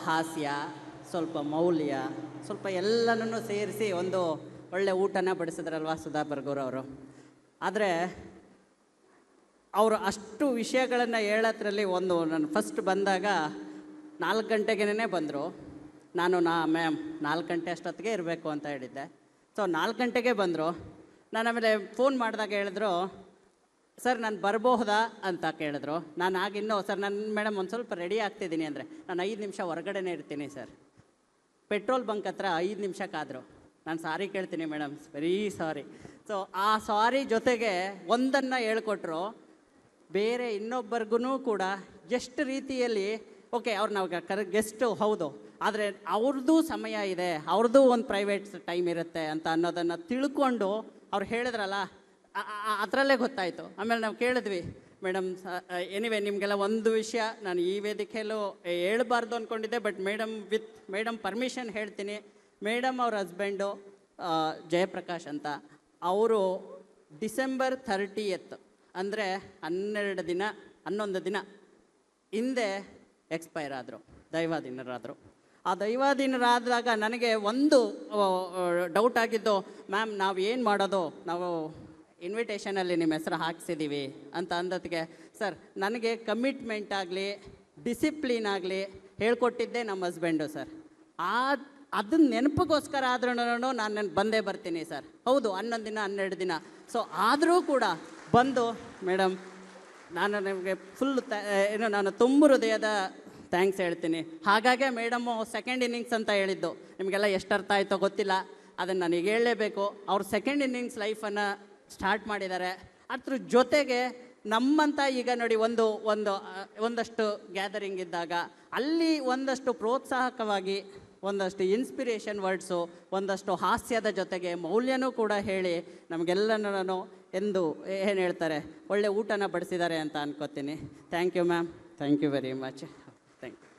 ಹಾಸ್ಯ, ಸ್ವಲ್ಪ ಮೌಲ್ಯ, ಸ್ವಲ್ಪ ಎಲ್ಲನೂ ಸೇರಿಸಿ ಒಂದು ಒಳ್ಳೆ ಊಟನ ಬಡಿಸಿದ್ರಲ್ವ ಸುಧಾ ಬರ್ಗೂರವರು. ಆದರೆ ಅವರು ಅಷ್ಟು ವಿಷಯಗಳನ್ನು ಹೇಳೋದ್ರಲ್ಲಿ ನಾನು ಫಸ್ಟ್ ಬಂದಾಗ 4 ಗಂಟೆಗೇ ಬಂದರು. ಮ್ಯಾಮ್ 4 ಗಂಟೆ ಅಷ್ಟೊತ್ತಿಗೆ ಇರಬೇಕು ಅಂತ ಹೇಳಿದ್ದೆ. ಸೊ 4 ಗಂಟೆಗೆ ಬಂದರು. ನಾನು ಆಮೇಲೆ ಫೋನ್ ಮಾಡಿದಾಗ ಹೇಳಿದ್ರು, ಸರ್ ನಾನು ಬರಬಹುದಾ ಅಂತ ಕೇಳಿದ್ರು. ನಾನು ಆಗಿನ್ನೂ ಸರ್ ಮೇಡಮ್ ಒಂದು ಸ್ವಲ್ಪ ರೆಡಿ ಆಗ್ತಿದ್ದೀನಿ ಅಂದರೆ, ನಾನು 5 ನಿಮಿಷ ಹೊರಗಡೆನೇ ಇರ್ತೀನಿ ಸರ್. ಪೆಟ್ರೋಲ್ ಬಂಕ್ ಹತ್ರ 5 ನಿಮಿಷಕ್ಕಾದರು. ನಾನು ಸಾರಿ ಕೇಳ್ತೀನಿ ಮೇಡಮ್, ವೆರಿ ಸಾರಿ. ಸೊ ಆ ಸಾರಿ ಜೊತೆಗೆ ಒಂದನ್ನು ಹೇಳ್ಕೊಟ್ರು, ಬೇರೆ ಇನ್ನೊಬ್ಬರಿಗೂ ಕೂಡ ಎಷ್ಟು ರೀತಿಯಲ್ಲಿ ಓಕೆ ಅವ್ರು ನಾವು ಗೆಸ್ಟು ಹೌದು, ಆದರೆ ಅವ್ರದ್ದು ಸಮಯ ಇದೆ, ಅವ್ರದ್ದು ಒಂದು ಪ್ರೈವೇಟ್ ಟೈಮ್ ಇರುತ್ತೆ ಅಂತ ಅನ್ನೋದನ್ನು ತಿಳ್ಕೊಂಡು ಅವ್ರು ಹೇಳಿದ್ರಲ್ಲ, ಅದರಲ್ಲೇ ಗೊತ್ತಾಯಿತು. ಆಮೇಲೆ ನಾವು ಕೇಳಿದ್ವಿ, ಎನಿವೆ ನಿಮಗೆಲ್ಲ ಒಂದು ವಿಷಯ ನಾನು ಈ ವೇದಿಕೆಯಲ್ಲೂ ಹೇಳ್ಬಾರ್ದು ಅಂದ್ಕೊಂಡಿದ್ದೆ, ಬಟ್ ಮೇಡಮ್ ಪರ್ಮಿಷನ್ ಹೇಳ್ತೀನಿ. ಮೇಡಮ್ ಅವ್ರ ಹಸ್ಬೆಂಡು ಜಯಪ್ರಕಾಶ್ ಅಂತ, ಅವರು ಡಿಸೆಂಬರ್ 30th ಅಂದರೆ 11 ದಿನ ಹಿಂದೆ ಎಕ್ಸ್ಪೈರ್ ಆದರು, ದೈವಾಧೀನರಾದರು. ಆ ದೈವಾಧೀನರಾದಾಗ ನನಗೆ ಒಂದು ಡೌಟ್ ಆಗಿದ್ದು, ಮ್ಯಾಮ್ ನಾವು ಏನು ಮಾಡೋದು, ನಾವು ಇನ್ವಿಟೇಷನಲ್ಲಿ ನಿಮ್ಮ ಹೆಸರು ಹಾಕ್ಸಿದ್ದೀವಿ ಅಂತ ಅಂದೋತ್ತಿಗೆ, ಸರ್ ನನಗೆ ಕಮಿಟ್ಮೆಂಟ್ ಆಗಲಿ ಡಿಸಿಪ್ಲಿನ್ ಆಗಲಿ ಹೇಳ್ಕೊಟ್ಟಿದ್ದೆ ನಮ್ಮ ಹಸ್ಬೆಂಡು ಸರ್. ಅದನ್ನ ನೆನಪಿಗೋಸ್ಕರ ಆದ್ರೂ ನಾನು ಬಂದೇ ಬರ್ತೀನಿ ಸರ್. ಹೌದು 11 ದಿನ 12 ದಿನ. ಸೊ ಆದರೂ ಕೂಡ ಬಂದು ಮೇಡಮ್ ನಾನು ನಿಮಗೆ ನಾನು ತುಂಬ ಹೃದಯದ ಥ್ಯಾಂಕ್ಸ್ ಹೇಳ್ತೀನಿ. ಹಾಗಾಗಿ ಮೇಡಮ್ಮು ಸೆಕೆಂಡ್ ಇನ್ನಿಂಗ್ಸ್ ಅಂತ ಹೇಳಿದ್ದು ನಿಮಗೆಲ್ಲ ಎಷ್ಟು ಅರ್ಥ ಆಯಿತೋ ಗೊತ್ತಿಲ್ಲ, ಅದನ್ನು ನನಗೆ ಹೇಳಲೇಬೇಕು. ಅವ್ರು ಸೆಕೆಂಡ್ ಇನ್ನಿಂಗ್ಸ್ ಲೈಫನ್ನು ಸ್ಟಾರ್ಟ್ ಮಾಡಿದ್ದಾರೆ. ಅದ್ರ ಜೊತೆಗೆ ನಮ್ಮಂತ ಈಗ ನೋಡಿ ಒಂದಷ್ಟು ಗ್ಯಾದರಿಂಗ್ ಇದ್ದಾಗ ಅಲ್ಲಿ ಒಂದಷ್ಟು ಪ್ರೋತ್ಸಾಹಕವಾಗಿ ಒಂದಷ್ಟು ಇನ್ಸ್ಪಿರೇಷನ್ ವರ್ಡ್ಸು, ಒಂದಷ್ಟು ಹಾಸ್ಯದ ಜೊತೆಗೆ ಮೌಲ್ಯನೂ ಕೂಡ ಹೇಳಿ ನಮಗೆಲ್ಲನೂ ಏನು ಹೇಳ್ತಾರೆ ಒಳ್ಳೆ ಊಟನ ಬಡಿಸಿದ್ದಾರೆ ಅಂತ ಅನ್ಕೋತೀನಿ. Thank you ma'am, thank you very much, thank you.